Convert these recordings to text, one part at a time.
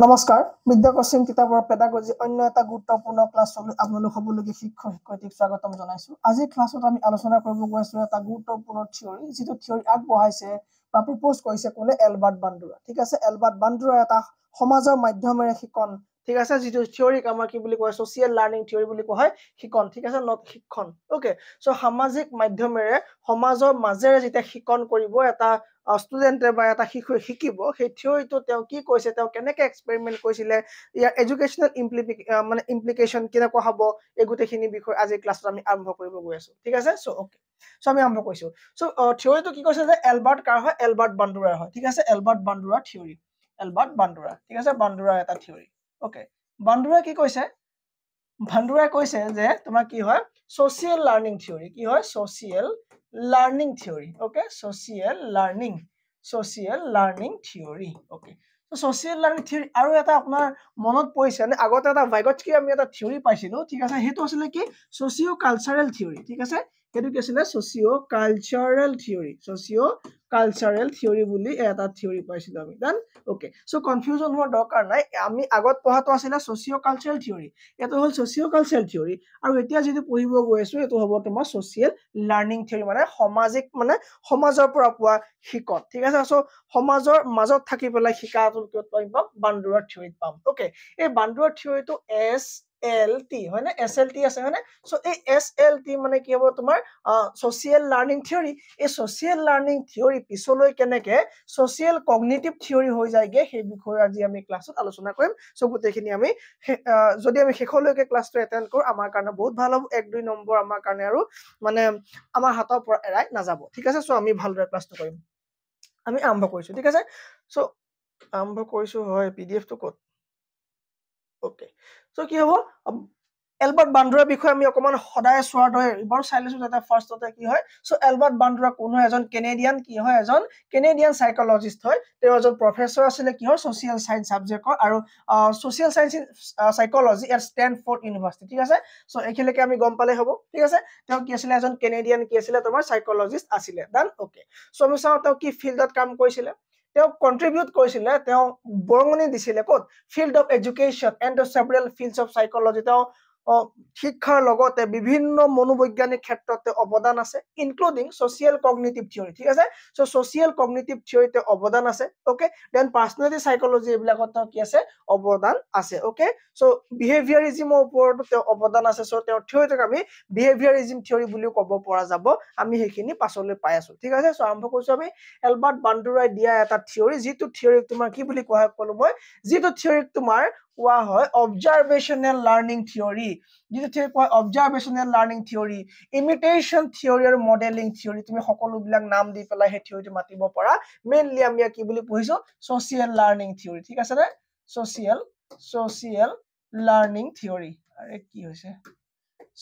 নমস্কাৰ বিদ্যা কোচিং কিতাপৰ পেডাগজি অন্য এটা গুৰুত্বপূৰ্ণ ক্লাছলৈ আপোনালোক সকলোকে শিক্ষক শিক্ষয়িত্ৰীক স্বাগতম জনাইছো। আজি ক্লাছত আমি আলোচনা কৰিব গৈ আছো এটা গুৰুত্বপূৰ্ণ থিয়ৰী, যিটো থিয়ৰী আগবঢ়াইছে বা প্ৰপ'জ কৰিছে কোনে? এলবাৰ্ট বান্দুৰা। ঠিক আছে, এলবাৰ্ট বান্দুৰা এটা সমাজৰ মাধ্যমেৰে শিকন, ঠিক আছে, যিটো থিয়ৰীক আমাৰ কি বুলি কয়? সোশিয়েল লাৰ্নিং থিয়ৰী বুলি কোৱা হয়। শিকন, ঠিক আছে, নট শিক্ষণ। ওকে, সো সামাজিক মাধ্যমেৰে সমাজৰ মাজেৰে যেতিয়া শিকন কৰিব এটা ষ্টুডেন্টে বা এটা শিশুৱে শিকিব, সেই থিয়ৰীটো তেওঁ কি কৈছে, তেওঁ কেনেকৈ এক্সপেৰিমেন্ট কৰিছিলে, ইয়াৰ এডুকেশ্যনেল ইমপ্লিকেশ্যন কেনেকুৱা হ'ব, এই গোটেইখিনি বিষয় আজি ক্লাছত আমি আৰম্ভ কৰিব গৈ আছো। ঠিক আছে, সো ওকে, সো আমি আৰম্ভ কৰিছো। সো থিয়ৰীটো কি কৈছে যে এলবাৰ্ট কাৰ হয়? এলবাৰ্ট বান্দুৰাৰ হয়। ঠিক আছে, এলবাৰ্ট বান্দুৰা থিয়ৰী, এলবাৰ্ট বান্দুৰা। ঠিক আছে, বান্দুৰাৰ এটা থিয়ৰী। ওকে, বান্দুৰাই কি কৈছে? বান্দুৰাই কৈছে যে তোমাৰ কি হয়? Social learning theory. কি হয়? Social learning theory. Okay, social learning theory. Okay, social learning theory আৰু এটা আপোনাৰ মনত পৰিছে নে? আগতে এটা ভাইগটস্কি আমি এটা থিয়ৰী পাইছিলো, ঠিক আছে, সেইটো আছিলে কি? Socio cultural theory. ঠিক আছে, সেইটো কি আছিলে? Socio cultural theory, socio cultural theory বুলি এটা থিয়ৰী পাইছিলো আমি। দেন ওকে, সো কনফিউজন হোৱাৰ দৰকাৰ নাই। আমি আগত পঢ়াটো আছিলে সোশিও কালচাৰেল থিয়ৰী, এইটো হ'ল সোশিও কালচাৰেল থিয়ৰী, আৰু এতিয়া যিটো পঢ়িব গৈ আছো এইটো হ'ব তোমাৰ সোশিয়েল লাৰ্নিং থিয়ৰী, মানে সামাজিক, মানে সমাজৰ পৰা পোৱা শিকন। ঠিক আছে, সো সমাজৰ মাজত থাকি পেলাই শিকাটো কিয় পাম? বান্দুৰাৰ থিয়ৰীত পাম। ওকে, এই বান্দুৰাৰ থিয়ৰীটো SLT হয় নে? SLT আছে হয় নে? সো এই SLT মানে কি হ'ব? তোমাৰ সোশিয়েল লাৰ্নিং থিয়ৰী। এই সোশিয়েল লাৰ্নিং থিয়ৰী পিছলৈ কেনেকে সোশিয়েল কগনিটিভ থিয়ৰী হৈ যায়গে, সেই বিষয়ে আজি আমি ক্লাছত আলোচনা কৰিম। সো গোটেইখিনি আমি যদি আমি শেষলৈকে ক্লাছটো এটেণ্ড কৰো, আমাৰ কাৰণে বহুত ভাল হ'ব। 1-2 নম্বৰ আমাৰ কাৰণে আৰু মানে আমাৰ হাতৰ পৰা এৰাই নাযাব। ঠিক আছে, সো আমি ভালদৰে ক্লাছটো কৰিম। আমি আৰম্ভ কৰিছো। ঠিক আছে, সো আৰম্ভ কৰিছো। হয়, PDF টো ক'ত? ওকে, সো কি হ'ব? এলবাৰ্ট বান্দুৰাৰ বিষয়ে আমি অকমান সদায় চোৱাৰ দৰে এবাৰ চাই লৈছো, যাতে ফাৰ্ষ্টতে কি হয়। সো এলবাৰ্ট বান্দুৰা কোন হয়? এজন কেনেডিয়ান, কি হয়? এজন কেনেডিয়ান সাইকোলজিষ্ট হয়। তেওঁ এজন প্ৰফেসৰ আছিলে কি হয়? সোশিয়েল সায়েন্স সাবজেক্টৰ, আৰু social science in psychology at Stanford university. ঠিক আছে, সো এইখিনিলৈকে আমি গম পালে হ'ব। ঠিক আছে, তেওঁ কি আছিলে? এজন কেনেডিয়ান কি আছিলে? তোমাৰ সাইকোলজিষ্ট আছিলে। ডান। ওকে, সো আমি চাওঁ তেওঁ কি ফিল্ডত কাম কৰিছিলে। তেওঁ কন্ট্ৰিবিউট কৰিছিলে, তেওঁ বৰঙণি দিছিলে ক'ত? Field of education and the several fields of psychology. তেওঁ শিক্ষাৰ লগতে বিভিন্ন মনোবৈজ্ঞানিক ক্ষেত্ৰত অৱদান আছে, ইনক্লুডিং সোশিয়েল কগনিটিভ থিয়ৰী। ঠিক আছে, সো সোশিয়েল কগনিটিভ থিয়ৰীতে অৱদান আছে। ওকে, দেন পাৰ্চনেলিটি সাইকোলজি এইবিলাকত কি আছে? অৱদান আছে। ওকে, সো বিহেভিয়াৰিজমৰ ওপৰতো তেওঁ অৱদান আছে। সো তেওঁৰ থিয়ৰীটোক আমি বিহেভিয়াৰিজম থিয়ৰী বুলিও ক'ব পৰা যাব। আমি সেইখিনি পাছলৈ পাই আছো। ঠিক আছে, সো আৰম্ভ কৰিছো আমি এলবাৰ্ট বান্দুৰাই দিয়া এটা থিয়ৰী, যিটো থিয়ৰীক তোমাৰ কি বুলি কোৱা হয় ক'লো মই? যিটো থিয়ৰীক তোমাৰ কোৱা হয় অবজাৰভেশ্যনেল লাৰ্নিং থিয়ৰী। যিটো থিয়ৰী কোৱা অবজাৰভেশ্যনেল লাৰ্নিং থিয়ৰী, ইমিটেশ্যন থিয়ৰী আৰু মডেলিং থিয়ৰী, তুমি সকলোবিলাক নাম দি পেলাই সেই থিয়ৰীটো মাতিব পাৰা। মেইনলি আমি কি বুলি পঢ়িছো? Social learning theory. ঠিক আছে নে? Social learning theory. আৰে কি হৈছে?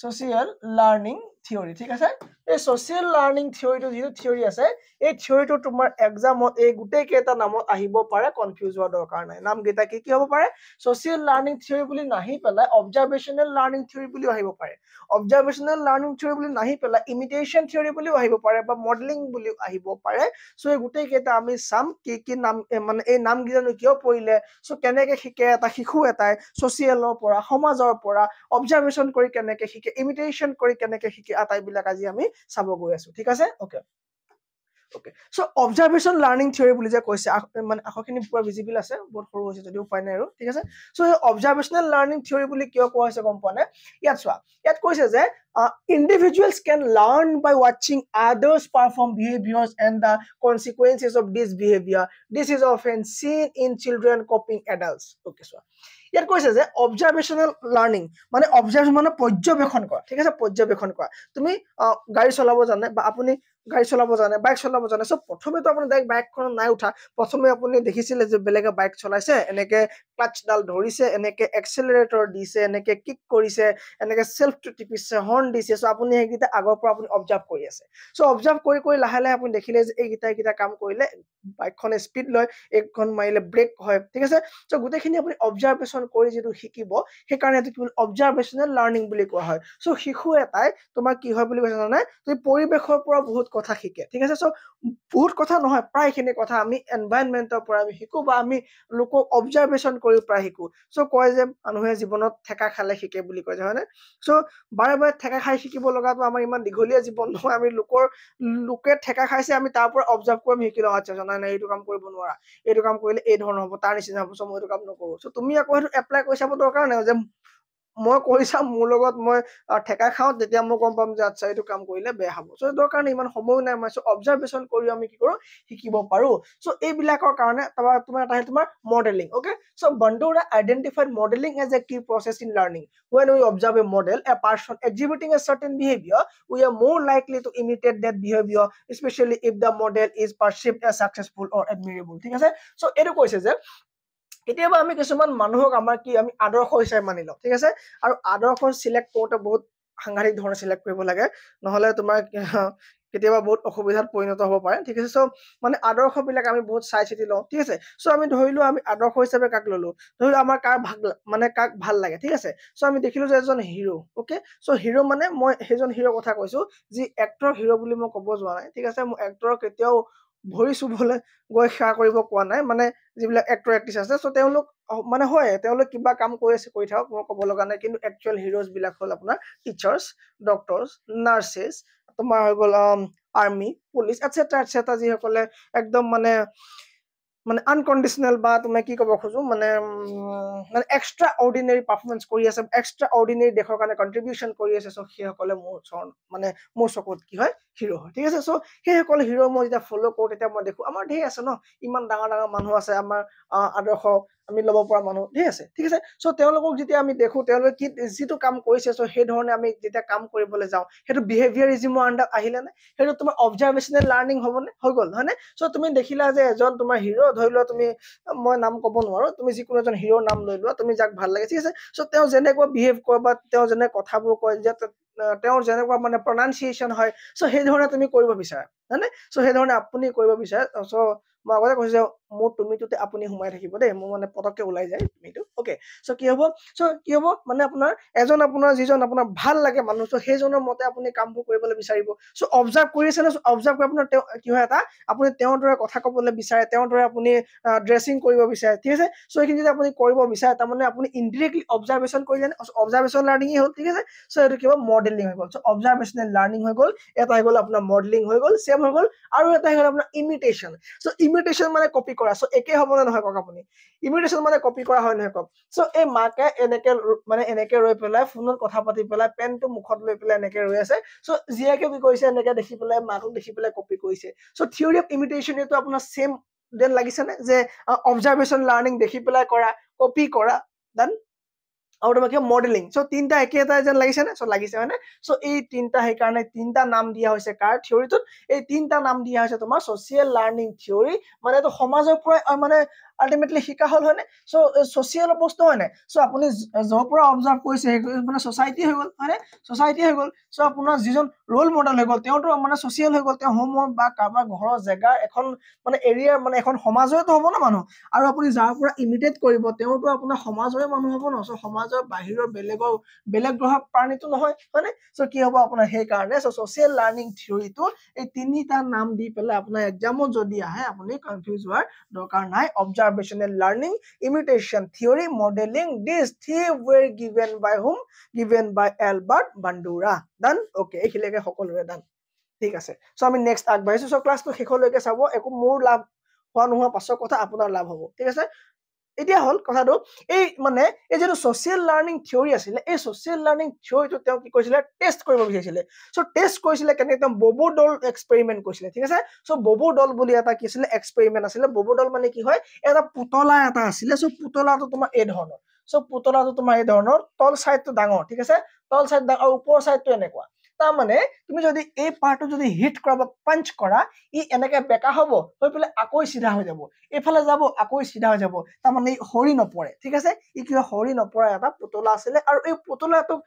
Social learning theory. ঠিক আছে, এই সোশিয়েল লাৰ্নিং থিয়ৰীটো যিটো থিয়ৰী আছে, এই থিয়ৰীটো তোমাৰ এক্সামত এই গোটেই কেইটা নামত আহিব পাৰে, কনফিউজ হোৱাৰ দৰকাৰ নাই। নামকেইটা কি কি হ'ব পাৰে? সোশিয়েল লাৰ্নিং থিয়ৰী বুলি নাহি পেলাই অবজাৰভেশ্যনেল লাৰ্নিং থিয়ৰী বুলিও আহিব পাৰে, অবজাৰভেশ্যনেল লাৰ্নিং থিয়ৰী বুলি নাহি পেলাই ইমিটেশ্যন থিয়ৰী বুলিও আহিব পাৰে, বা মডেলিং বুলিও আহিব পাৰে। সো এই গোটেই কেইটা আমি চাম কি কি নাম, মানে এই নামকেইটানো কিয় পৰিলে, সো কেনেকে শিকে এটা শিশু এটাই সোশিয়েলৰ পৰা, সমাজৰ পৰা, অবজাৰভেশ্যন কৰি কেনেকে শিকে, ইমিটেশ্যন কৰি কেনেকে শিকে, আটাইবিলাক আজি আমি চাব গৈ আছো। ঠিক আছে, okay okay, so observation learning theory বুলি যে কৈছে, মানে আখৰখিনি পুৰা ভিজিবল আছে, বহুত সৰু হৈছে যদিও উপায় নাই আৰু। ঠিক আছে, সো এই অবজাৰভেশ্যনেল লাৰ্নিং থিয়ৰী বুলি কিয় কোৱা হৈছে গম পোৱা নে? ইয়াত চোৱা, ইয়াত কৈছে যে individuals can learn by watching others perform behaviors and the consequences of this behavior. This is often seen in children copying adults. Okay, so ইয়াত কৈছে যে অবজাৰভেশ্যনেল লাৰ্নিং মানে অবজাৰ্ভ মানে পৰ্যবেক্ষণ কৰা। ঠিক আছে, পৰ্যবেক্ষণ কৰা। তুমি গাড়ী চলাব জানে, বা আপুনি গাড়ী চলাব জানে, বাইক চলাব জানে, সব প্ৰথমেতো আপুনি ডাইৰেক্ট বাইকখনত নাই উঠা, প্ৰথমে আপুনি দেখিছিলে যে বেলেগে বাইক চলাইছে, এনেকে ক্লাচডাল ধৰিছে, এনেকে এক্সেলাৰেটৰ দিছে, এনেকে কিক কৰিছে, এনেকে সেলফটো টিপিছে, হৰ্ণ দিছে সো আপুনি এইকেইটা আগৰ পৰা আপুনি অবজাৰ্ভ কৰি আছে সো অবজাৰ্ভ কৰি লাহে লাহে আপুনি দেখিলে যে এইকেইটা কাম কৰিলে বাইকখনে স্পীড লয় একখন মাৰিলে ব্ৰেক হয় ঠিক আছে সো গোটেইখিনি আপুনি অবজাৰ্ভেশ্যন কৰি যেটো শিকিব সেইকাৰণে এটো কি অবজাৰ্ভেশ্যনেল লাৰ্নিং বুলি কোৱা হয় সো শিশু এটাই তোমাৰ কি হয় বুলি কৈছে জানে তুমি পৰিবেশৰ পৰা বহুত কথা শিকে ঠিক আছে সো বহুত কথা নহয় প্ৰায়খিনি কথা আমি এনভায়ৰনমেন্টৰ পৰা আমি শিকো বা আমি লোকক অবজাৰ্ভেশ্যন কৰি প্ৰায় শিকো সো কয় যে মানুহে জীৱনত ঠেকা খালে শিকে বুলি কয় হয়নে সো বাৰে বাৰে ঠেকা খাই শিকিব লগাটো আমাৰ ইমান দীঘলীয়া জীৱন নহয় আমি লোকে ঠেকা খাইছে আমি তাৰ পৰা অবজাৰ্ভ কৰি শিকিলো আচ্ছা জানা নাই এইটো কাম কৰিব নোৱাৰা এইটো কাম কৰিলে এই ধৰণৰ হ'ব তাৰ নিচিনা হ'ব সো মই এইটো কাম নকৰো সো তুমি আকৌ সেইটো এপ্লাই কৰি চাব দৰকাৰ নাই যে মই কৰি চাম মোৰ লগত মই ঠেকা খাওঁ তেতিয়া মই গম পাম যে আচ্ছা এইটো কাম কৰিলে বেয়া হ'ব সো এইটোৰ কাৰণে ইমান সময় নাই মই অবজাৰ্ভেশ্যন কৰি আমি কি কৰো শিকিব পাৰো সো এইবিলাকৰ কাৰণে তোমাৰ এটা তোমাৰ modelling okay so Bandura identified modeling as a key process in learning when we observe a model a person exhibiting a certain behavior we are more likely to imitate that behavior especially if the model is perceived as successful or admirable ঠিক আছে so এইটো কৈছে যে কেতিয়াবা আমি কিছুমান মানুহক আমাৰ কি আমি আদৰ্শ হিচাপে মানি লওঁ ঠিক আছে আৰু আদৰ্শ সিলেক্ট কৰোতে বহুত সাংঘাতিক ধৰণে সিলেক্ট কৰিব লাগে নহলে তোমাৰ কেতিয়াবা বহুত অসুবিধাত পৰিণত হ'ব পাৰে ঠিক আছে সো মানে আদৰ্শ বিলাক আমি বহুত চাই চিতি লওঁ ঠিক আছে সো আমি ধৰিলো আমি আদৰ্শ হিচাপে কাক ললো ধৰিলো আমাৰ কাক ভাল লাগে ঠিক আছে সো আমি দেখিলো যে এজন হিৰো ওকে সো হিৰো মানে মই সেইজন হিৰো কথা কৈছো যি এক্টৰ হিৰো বুলি মই ক'ব যোৱা নাই ঠিক আছে মই এক্টৰ কেতিয়াও ভৰি চুবলে গৈ সেৱা কৰিব কোৱা নাই মানে যিবিলাক এক্টৰ এক্ট্ৰেছ আছে সো তেওঁলোক মানে হয় তেওঁলোক কিবা কাম কৰি আছে কৰি থাকক মই ক'ব লগা নাই কিন্তু একচুৱেল হিৰোজ বিলাক হ'ল আপোনাৰ টিচাৰ্ছ ডক্টৰছ নাৰ্ছেছ তোমাৰ হৈ গ'ল আৰ্মি পুলিচ এটসেট্ৰা যিসকলে একদম মানে আনকন্ডিশনাল বা তুমি কি ক'ব খোজো মানে এক্সট্ৰা অৰ্ডিনাৰী পাৰফৰমেন্স কৰি আছে এক্সট্ৰা অৰ্ডিনাৰী দেশৰ কাৰণে কন্ট্ৰিবিউশন কৰি আছে সো সেইসকলে মোৰ চকুত কি হয় হিৰো হয় ঠিক আছে সো সেইসকল হিৰো মই যেতিয়া ফলো কৰো তেতিয়া মই দেখো আমাৰ ঢেৰ আছে ন ইমান ডাঙৰ মানুহ আছে আমাৰ আদৰ্শ আমি ল'ব পৰা মানুহ ঢেৰ আছে ঠিক আছে সো তেওঁলোকক যেতিয়া আমি দেখো তেওঁলোকে কি যিটো কাম কৰিছে সো সেই ধৰণে আমি যেতিয়া কাম কৰিবলৈ যাওঁ সেইটো বিহেভিয়াৰিজমৰ আন্ডাৰ আহিলে নে সেইটো তোমাৰ অবজাৰ্ভেশ্যনেল লাৰ্নিং হ'বনে হৈ গ'ল হয়নে সো তুমি দেখিলা যে এজন তোমাৰ হিৰো ধৰি লোৱা তুমি মই নাম ক'ব নোৱাৰো তুমি যিকোনো এজন হিৰোৰ নাম লৈ লোৱা তুমি যাক ভাল লাগে ঠিক আছে সো তেওঁ যেনেকুৱা বিহেভ কৰে বা তেওঁ যেনে কথাবোৰ কয় যে তেওঁৰ যেনেকুৱা মানে প্ৰনাউন্সিয়েচন হয় সো সেই ধৰণে তুমি কৰিব বিচাৰা হয়নে সো সেই ধৰণে আপুনি কৰিব বিচাৰে সো মই আগতে কৈছো যে মোৰ তুমিটোতে আপুনি সোমাই থাকিব দেই মোৰ মানে পটককে ওলাই যায় তুমিটো ওকে সো কি হ'ব মানে আপোনাৰ এজন আপোনাৰ যিজন আপোনাৰ ভাল লাগে মানুহ সো সেইজনৰ মতে আপুনি কামবোৰ কৰিবলৈ বিচাৰিব সো অবজাৰ্ভ কৰিছে না অবজাৰ্ভ কৰি আপোনাৰ কি হয় এটা আপুনি তেওঁৰ দৰে কথা ক'বলৈ বিচাৰে তেওঁৰ দৰে আপুনি ড্ৰেছিং কৰিব বিচাৰে ঠিক আছে সো এইখিনি যদি আপুনি কৰিব বিচাৰে তাৰমানে আপুনি ইনডিৰেক্টলি অবজাৰ্ভেশ্যন কৰিলে অবজাৰ্ভেশ্যন লাৰ্নিং হ'ল ঠিক আছে সো এইটো কিবা মডেলিং হৈ গ'ল সো অবজাৰ্ভেশ্যনেল লাৰ্নিং হৈ গ'ল এটা হৈ গ'ল আপোনাৰ মডেলিং হৈ গ'ল সেম হৈ গ'ল আৰু এটা হৈ গ'ল আপোনাৰ ইমিটেশ্যন সো ইমিটেশ্যন মানে কপি কৰা সো একে হ'ব নে নহয় কওক আপুনি ইমিটেশ্যন মানে কপি কৰা হয় নহয় কওক সো এই মাকে এনেকে ৰৈ পেলাই ফোনত কথা পাতি পেলাই পেনটো মুখত লৈ পেলাই এনেকে ৰৈ আছে সো জীয়াকে কি কৰিছে এনেকে দেখি পেলাই মাকক দেখি পেলাই কপি কৰিছে সো থিওৰি অফ ইমিটেশ্যন এটো আপোনাৰ সেম দেন লাগিছে নে যে অবজাৰ্ভেশ্যন লাৰ্নিং দেখি পেলাই কৰা কপি কৰা দেন আৰু তোমাক মডেলিং সো তিনটা একেটা যেন লাগিছে নে সো লাগিছে হয়নে সো এই তিনটা সেইকাৰণে তিনটা নাম দিয়া হৈছে কাৰ থিওৰিটোত এই তিনটা নাম দিয়া হৈছে তোমাৰ সোশিয়েল লাৰ্নিং থিওৰি মানে এইটো সমাজৰ পৰা মানে আল্টিমেটলি শিকা হল হয়নে সো সোশিয়েল বস্তু হয় নাই সো আপুনি যৰ পৰা অবজাৰ্ভ কৰিছে মানে সোসাইটি হৈ গ'ল হয়নে সোসাইটি হৈ গ'ল সো আপোনাৰ যিজন ৰোল মডেল হৈ গ'ল তেওঁটো মানে সোশিয়েল হৈ গ'ল তেওঁ হোমৱৰ্ক বা কাৰোবাৰ ঘৰৰ জেগাৰ এখন মানে এৰিয়াৰ মানে এখন সমাজৰেতো হ'ব ন মানুহ আৰু আপুনি যাৰ পৰা ইমিটেট কৰিব তেওঁটো আপোনাৰ সমাজৰে মানুহ হ'ব ন সো সমাজৰ বাহিৰৰ বেলেগ গ্ৰহ প্ৰাণীটো নহয় হয়নে সো কি হ'ব আপোনাৰ সেই কাৰণে সো সোশিয়েল লাৰ্নিং থিওৰিটো এই তিনিটা নাম দি পেলাই আপোনাৰ এক্সামত যদি আহে আপুনি কনফিউজ হোৱাৰ দৰকাৰ নাই observational learning imitation theory modelling this three were given by whom given by Albert Bandura done okay এইখিলৈকে সকলোৰে done ঠিক আছে সো আমি নেক্সট আগবাঢ়িছো সো ক্লাছটো শেষলৈকে চাব একো মোৰ লাভ হোৱা নোহোৱা পাছৰ কথা আপোনাৰ লাভ হ'ব ঠিক আছে এতিয়া হল কথাটো এই মানে এই যেটো সোশিয়েল লাৰ্নিং থিওৰি আছিল এই সোশিয়েল লাৰ্নিং থিওৰিটো তেওঁ কি কৰিছিলে টেষ্ট কৰিব বিচাৰিছিলে সো টেষ্ট কৰিছিলে কেনে একদম ববুডল এক্সপেৰিমেন্ট কৰিছিলে ঠিক আছে সো ববুডল বুলি এটা কি আছিল এক্সপেৰিমেন্ট আছিল ববুডল মানে কি হয় এটা পুতলা এটা আছিল সো পুতলাটো তোমাৰ এই ধৰণৰ সো পুতলাটো তোমাৰ এই ধৰণৰ তল সাইডটো ডাঙৰ ঠিক আছে তল সাইড ডাঙৰ আৰু ওপৰ সাইডটো এনেকুৱা তাৰ মানে তুমি যদি এই পাৰ্টটো যদি হিট কৰা বা পাঞ্চ কৰা ই এনেকে বেকা হ'ব হৈ পেলাই আকৌ সিধা হৈ যাব এফালে যাব আকৌ সিধা হৈ যাব তাৰ মানে হৰি নপৰে ঠিক আছে ই কি হৰি নপৰা এটা পুতলা আছিল আৰু এই পুতলাটো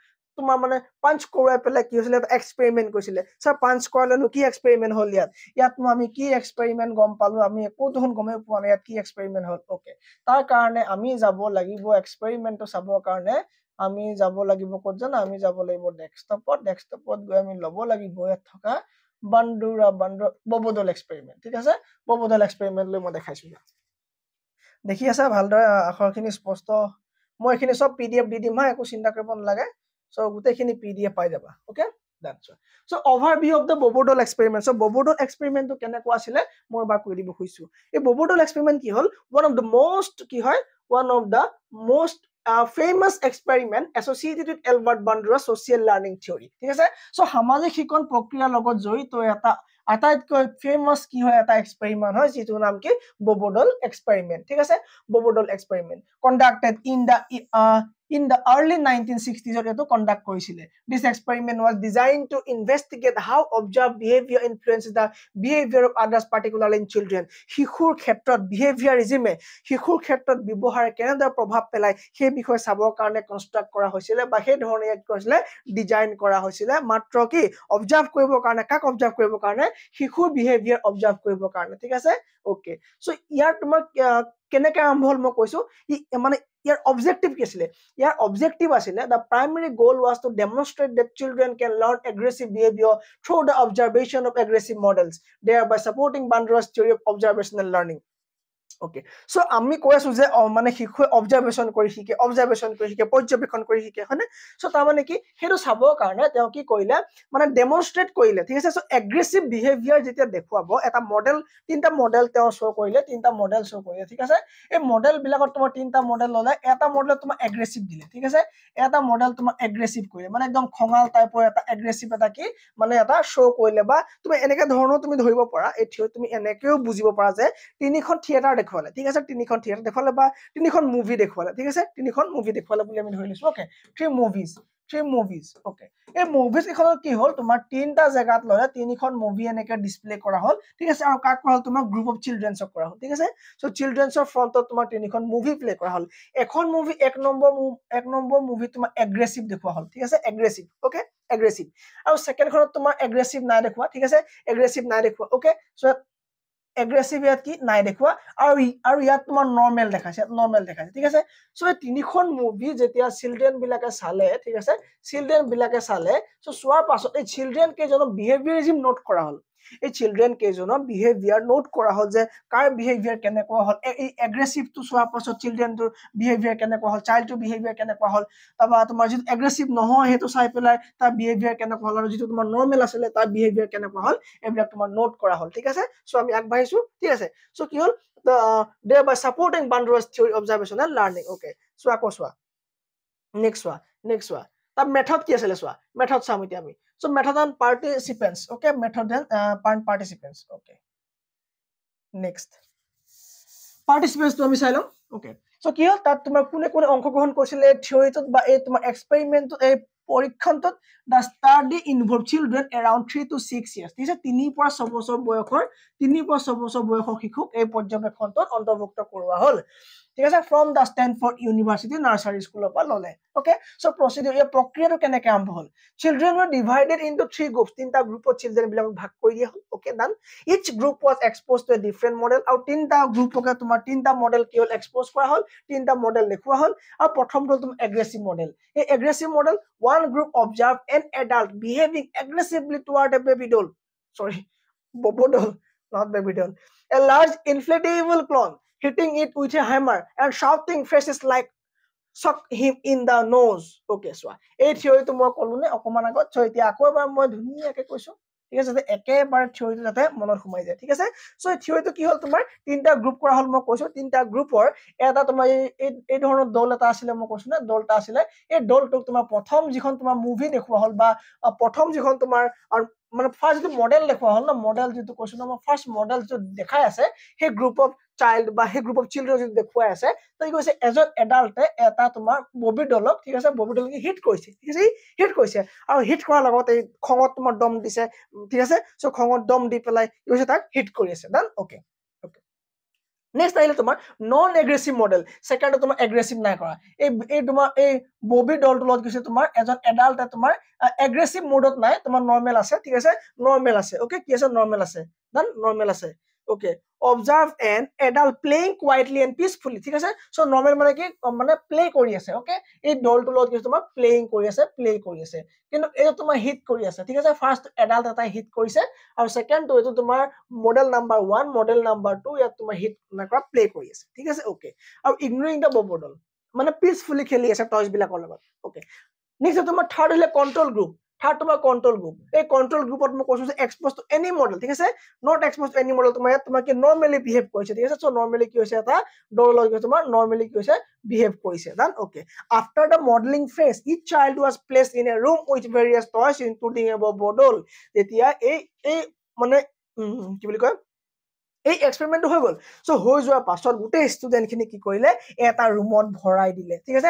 তোমাৰ মানে পাঞ্চ কৰোৱাই পেলাই কি হৈছিলে এটা এক্সপেৰিমেন্ট কৰিছিলে স্যাৰ পাঞ্চ কৰালেনো কি এক্সপেৰিমেন্ট হ'ল ইয়াতনো আমি কি এক্সপেৰিমেন্ট গম পালো আমি একো দেখোন গমে পোৱা নাই ইয়াত কি এক্সপেৰিমেন্ট হ'ল ওকে তাৰ কাৰণে আমি যাব লাগিব এক্সপেৰিমেন্টটো চাবৰ কাৰণে আমি যাব লাগিব ক'ত জানা আমি যাব লাগিব ডেস্কটপত গৈ আমি ল'ব লাগিব ইয়াত থকা বান্দুৰা ববডল এক্সপেৰিমেন্ট ঠিক আছে ববডল এক্সপেৰিমেন্ট লৈ মই দেখাইছো দেখি আছা ভালদৰে আখৰখিনি স্পষ্ট মই এখিনি সব পিডিএফ দি দিম হা একো চিন্তা কৰিব নালাগে সো গোটেইখিনি পিডিএফ পাই যাবা okay that's right so overview of the bobodol experiment so bobodol experiment to কেনেকুৱা আছিল মই বা কৈ দিব খুইছো এই bobodol experiment কি হল one of the most famous experiment associated with Albert Bandura's social learning theory ঠিক আছে so সামাজিক শিক্ষণ প্ৰক্ৰিয়াৰ লগত জড়িত এটা আটাইতকৈ ফেমাস কি হয় এটা এক্সপেৰিমেন্ট হয় যেটো নাম কি ববডল এক্সপেৰিমেন্ট ঠিক আছে ববডল experiment conducted in the early 1960s eto conduct korisile this experiment was designed to investigate how observed behavior influences the behavior of others particularly in children শিশুৰ ক্ষেত্ৰত behaviorism শিশুৰ ক্ষেত্ৰত ব্যৱহাৰ কেনেদৰে প্ৰভাৱ পেলায় সেই বিষয়ে চাবৰ কাৰণে কনস্ট্ৰাক্ট কৰা হৈছিল বা সেই ধৰণে ইয়াত কৰিছিলে ডিজাইন কৰা হৈছিল মাত্ৰ কি অবজাৰ্ভ কৰিবৰ কাৰণে কাক অবজাৰ্ভ কৰিবৰ কাৰণে শিশুৰ behavior অবজাৰ্ভ কৰিবৰ কাৰণে ঠিক আছে ওকে সো ইয়াৰ তোমাৰ কেনেকৈ আৰম্ভ হ'ল মই কৈছো মানে ইয়াৰ অবজেক্টিভ কি আছিল ইয়াৰ অবজেক্টিভ আছিল the primary goal was to demonstrate that children can learn aggressive behavior through the observation of aggressive models thereby supporting Bandura's theory of observational learning okay so আমি কৈ আছো যে মানে শিশুৱে অবজাৰভেশন কৰি শিকে পৰ্যবেক্ষণ কৰি শিকে হয়নে সো তাৰ মানে কি হেতু চাবৰ কাৰণে তেওঁ কি কৰিলে মানে ডেমনস্ট্ৰেট কৰিলে ঠিক আছে সো এগ্ৰেছিভ বিহেভিয়াৰ যেতিয়া দেখুৱাব এটা মডেল তিনটা মডেল তেওঁ শো কৰিলে ঠিক আছে এই মডেল বিলাকত তোমাৰ তিনটা মডেল ললে এটা মডেল তোমাৰ এগ্ৰেছিভ দিলে ঠিক আছে এটা মডেল তোমাৰ এগ্ৰেছিভ কৰিলে মানে একদম খঙাল টাইপৰ এটা এগ্ৰেছিভ এটা কি মানে এটা শো কৰিলে বা তুমি এনেকা ধৰণৰ তুমি ধৰিব পাৰা এই থিও তুমি এনেকেও বুজিব পাৰা যে তিনিখন থিয়েটাৰ দেখুৱালে ঠিক আছে তিনিখন থিয়েটাৰ দেখুৱালে বা তিনিখন মুভি দেখুৱালে ঠিক আছে তিনিখন মুভি দেখুৱালে বুলি আমি ধৰি লৈছো ওকে থ্ৰী মুভিজ ওকে এই মুভিজ এখনত কি হ'ল তোমাৰ তিনটা জায়গাত ললে তিনিখন মুভি এনেকে ডিসপ্লে কৰা হ'ল ঠিক আছে আৰু কাক কৰা হ'ল তোমাৰ গ্ৰুপ অফ চিলড্ৰেনছক কৰা হ'ল ঠিক আছে সো চিলড্ৰেনছৰ ফ্ৰন্টত তোমাৰ তিনিখন মুভি প্লে কৰা হ'ল এখন মুভি এক নম্বৰ মুভি তোমাৰ এগ্ৰেছিভ দেখুৱা হ'ল ঠিক আছে এগ্ৰেছিভ ওকে এগ্ৰেছিভ আৰু সেকেন্ডখনত তোমাৰ এগ্ৰেছিভ নাই দেখুৱা ঠিক আছে এগ্ৰেছিভ নাই দেখুৱা ওকে সো এগ্ৰেছিভ ইয়াত কি নাই দেখুৱা আৰু ইয়াত তোমাৰ নৰমাল দেখাইছে ঠিক আছে সো এই তিনিখন মুভি যেতিয়া চিলড্ৰেন বিলাকে চালে ঠিক আছে চিলড্ৰেন বিলাকে চালে সো সোৱাৰ পাছত এই চিলড্ৰেন কেজনৰ বিহেভিয়াৰিজম নোট কৰা হ'ল এই চিলড্ৰেন কেজনৰ বিহেভিয়াৰ নোট কৰা হ'ল যে কাৰ বিহেভিয়াৰ কেনেকুৱা হ'ল এই এগ্ৰেছিভ টু সোৱাৰ পাছত চিলড্ৰেনটোৰ বিহেভিয়াৰ কেনেকুৱা হ'ল চাইল্ডটোৰ বিহেভিয়াৰ কেনেকুৱা হ'ল তাবা তোমাৰ যদি এগ্ৰেছিভ নহয় হেতু চাই পেলাই তাৰ বিহেভিয়াৰ কেনেকুৱা হ'ল আৰু যদি তোমাৰ নৰমাল আছিল তাৰ বিহেভিয়াৰ কেনেকুৱা হ'ল এইবিলাক তোমাৰ নোট কৰা হ'ল ঠিক আছে সো আমি আগবাঢ়িছো ঠিক আছে সো কি হ'ল thereby supporting Bandura's theory of observational learning okay so আকৌ সোৱা next সোৱা তাৰ মেথড কি আছিল সোৱা মেথড চাম এতিয়া আমি so method and participants okay method and participants okay next participants to আমি চাই লম okay so কি হ'ল তাত তোমাৰ কোনে কোনে অংশগ্ৰহণ কৰিছিল এই থিওৰিটোত বা এই তোমাৰ এক্সপেৰিমেন্টত এই পৰীক্ষণটোত the study involved children around 3 to 6 years ঠিক আছে 3 পৰা 6 বছৰ বয়সৰ শিশুক এই পৰ্যবেক্ষণটোত অন্তৰ্ভুক্ত কৰোৱা হ'ল ঠিক আছে from the Stanford University nursery school পৰা ললে okay so procedure এই প্ৰক্ৰিয়াটো কেনেকৈ আৰম্ভ হ'ল children were divided into 3 groups তিনটা গ্ৰুপত children বিলাকক ভাগ কৰি দিয়া হ'ল okay done each group was exposed to a different model আৰু তিনটা গ্ৰুপকে তোমাৰ তিনটা মডেল কি হ'ল এক্সপোজ কৰা হ'ল তিনটা মডেল দেখুৱা হ'ল আৰু প্ৰথমটো তোমাৰ এগ্ৰেছিভ মডেল এই aggressive model one group observed an adult behaving aggressively toward a baby doll bobodol not baby doll a large inflatable clown hitting it with a hammer and shouting phrases like suck him in the nose okay so এই থিওৰিটো মই কলুনে অকমান আগত so এতিয়া আকৌ এবাৰ মই ধুনীয়াকৈ কৈছো ঠিক আছে যে একেবাৰে থিওৰিটো যাতে মনত সোমাই যায় ঠিক আছে সো এই থিওৰিটো কি হ'ল তোমাৰ তিনটা গ্ৰুপ কৰা হ'ল মই কৈছো তিনটা গ্ৰুপৰ এটা তোমাৰ এই ধৰণৰ দল এটা আছিল মই কৈছো না দলটা আছিল এই দলটোক তোমাৰ প্ৰথম যিখন তোমাৰ মুভি দেখুৱা হ'ল বা প্ৰথম যিখন তোমাৰ মানে ফাৰ্স্ট মডেল দেখুৱা হ'ল না মডেল যেটো কৈছো না ফাৰ্স্ট মডেল যে দেখাই আছে সেই গ্ৰুপ অফ চাইল্ড বা সেই গ্ৰুপ অফ চিলড্ৰেন যে দেখুৱাই আছে তো কি কৈছে এজন এডাল্টে এটা তোমাৰ ববি ডলক ঠিক আছে ববি ডলক হিট কৰিছে ঠিক আছে হিট কৰিছে আৰু হিট কৰাৰ লগতে খঙত তোমাৰ দম দিছে ঠিক আছে সো খঙত দম দি পেলাই কি কৈছে তাক হিট কৰি আছে ডান ওকে নেক্সট আহিলে তোমাৰ নন এগ্ৰেছিভ মডেল সেকেন্ড তোমাৰ এগ্ৰেছিভ নাই কৰা এই তোমাৰ এই ববি দলটোৰ লগত কৈছে তোমাৰ এজন এডাল্টে তোমাৰ এগ্ৰেছিভ মোডত নাই তোমাৰ নৰ্মেল আছে ঠিক আছে নৰ্মেল আছে ওকে কি আছে নৰ্মেল আছে ডান নৰ্মেল আছে okay observe an adult playing quietly and peacefully ঠিক আছে সো নৰ্মেল মানে কি মানে প্লে কৰি আছে ওকে এই দলটোৰ লগত কৈছে তোমাৰ প্লেইং কৰি আছে প্লে কৰি আছে কিন্তু এই তোমাৰ হিট কৰি আছে ঠিক আছে ফাৰ্স্ট এডাল্ট এটা হিট কৰিছে আৰু সেকেন্ড তো এইটো তোমাৰ মডেল নাম্বাৰ 1 মডেল নাম্বাৰ 2 ইয়াত তোমাৰ হিট নাকৰা প্লে কৰি আছে ঠিক আছে ওকে আৰু ইগনোৰিং দা ববডল মানে পিসফুলি খেলি আছে টয়স বিলাকৰ লগত ওকে নেক্সট তোমাৰ থাৰ্ড হলে কন্ট্ৰোল গ্ৰুপ থাৰ্ড তোমাৰ কন্ট্ৰোল গ্ৰুপ এই কন্ট্ৰোল গ্ৰুপত মই কৈছো যে এক্সপ'জ টু এনি মডেল ঠিক আছে not expose to any model তোমাৰ ইয়াত তোমাৰ কি নৰ্মেলি বিহেভ কৰিছে ঠিক আছে সো নৰ্মেলি কি হৈছে এটা ডৰ লগত তোমাৰ নৰ্মেলি কি হৈছে বিহেভ কৰিছে done okay after the modelling phase each child was placed in a room with various toys including a Bobo doll তেতিয়া এই মানে কি বুলি কয় এই এক্সপেৰিমেন্টটো হৈ গল সো হৈ যোৱাৰ পাছত গোটেই ষ্টুডেন্টখিনি কি কৰিলে এটা ৰুমত ভৰাই দিলে ঠিক আছে